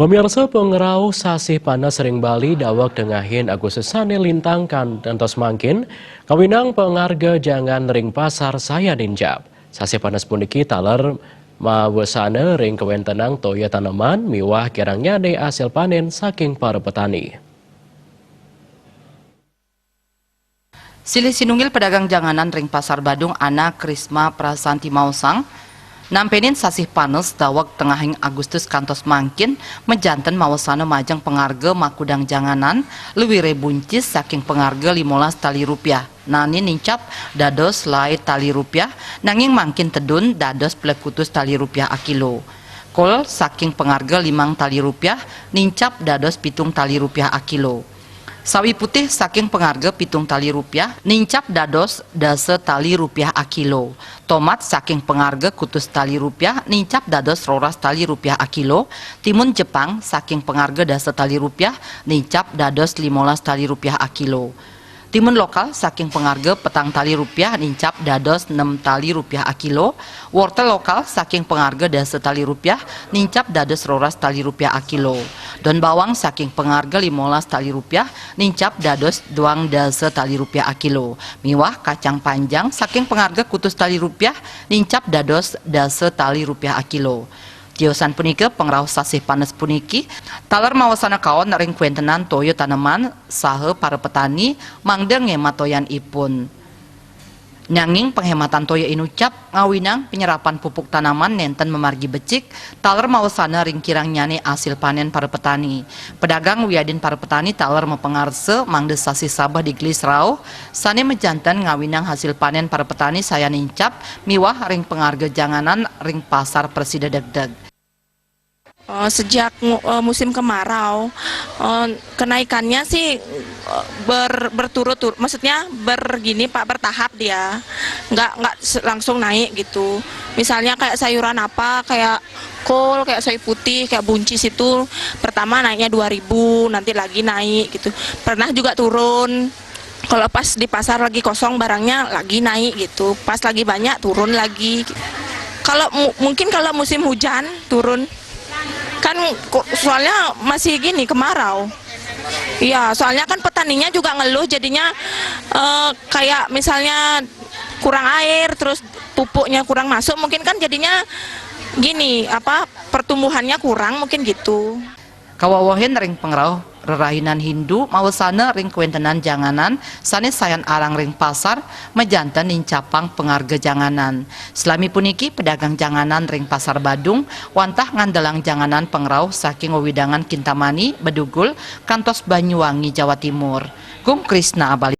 Pemirsa pengerau sasih panas sering Bali dawak dengahin Agustus sane lintang kantos mangkin kawinang pengarga jangan ring pasar saya ninjab. Sasih panas puniki taler mawesana ring kewentenang toya tanaman miwah kirang nyade hasil panen saking para petani. Silih sinunggil pedagang janganan ring pasar Badung Ana Krisma Prasanti Mausang nampenin sasih panas dawak tengahing Agustus kantos mangkin menjanten mawasana majang pengarga makudang janganan lewire buncis saking pengarga 15 tali rupiah nani nincap dados lai tali rupiah nanging mangkin tedun dados plekutus tali rupiah akilo kol saking pengarga 5 tali rupiah nincap dados pitung tali rupiah akilo. Sawi putih saking pengarga pitung tali rupiah nincap dados dase tali rupiah akilo. Tomat saking pengarga kutus tali rupiah nincap dados roras tali rupiah akilo. Timun Jepang saking pengarga dase tali rupiah nincap dados 15 tali rupiah akilo. Timun lokal saking pengarga petang tali rupiah nincap dados 6 tali rupiah akilo. Wortel lokal saking pengarga dase tali rupiah nincap dados roras tali rupiah akilo. Daun bawang saking pengarga 15 tali rupiah nincap dados doang dase tali rupiah akilo. Miwah kacang panjang saking pengarga kutus tali rupiah nincap dados dase tali rupiah akilo. Tiosan punika pengrau sasih panas puniki taler mawasana kaon ring kuentenan toyo tanaman sahe para petani mangda ngematoyan ipun. Nanging penghematan toyo inucap ngawinang penyerapan pupuk tanaman nenten memargi becik taler mawasana ring kirang nyane hasil panen para petani. Pedagang wiadin para petani taler mepengarse mangde sasih sabah di gelis rauh sane menjantan ngawinang hasil panen para petani saya nincap miwah ring pengarga janganan ring pasar Presida deg-deg. Sejak musim kemarau kenaikannya sih berturut-turut, maksudnya bertahap dia, nggak langsung naik gitu. Misalnya kayak sayuran apa, kayak kol, kayak sawi putih, kayak buncis itu pertama naiknya 2.000, nanti lagi naik gitu. Pernah juga turun. Kalau pas di pasar lagi kosong barangnya lagi naik gitu, pas lagi banyak turun lagi. Kalau mungkin kalau musim hujan turun. Kan soalnya masih gini kemarau. Iya, soalnya kan petaninya juga ngeluh jadinya kayak misalnya kurang air terus pupuknya kurang masuk mungkin kan jadinya gini pertumbuhannya kurang mungkin gitu. Kawawahin ring pengrau rerahinan Hindu mawasana ring kuentenan janganan sane sayan arang ring pasar mejantan nincapang pengarga janganan. Selami puniki pedagang janganan ring pasar Badung wantah ngandelang janganan pengrau saking wewidangan Kintamani Bedugul kantos Banyuwangi Jawa Timur. Gung Krisna Abali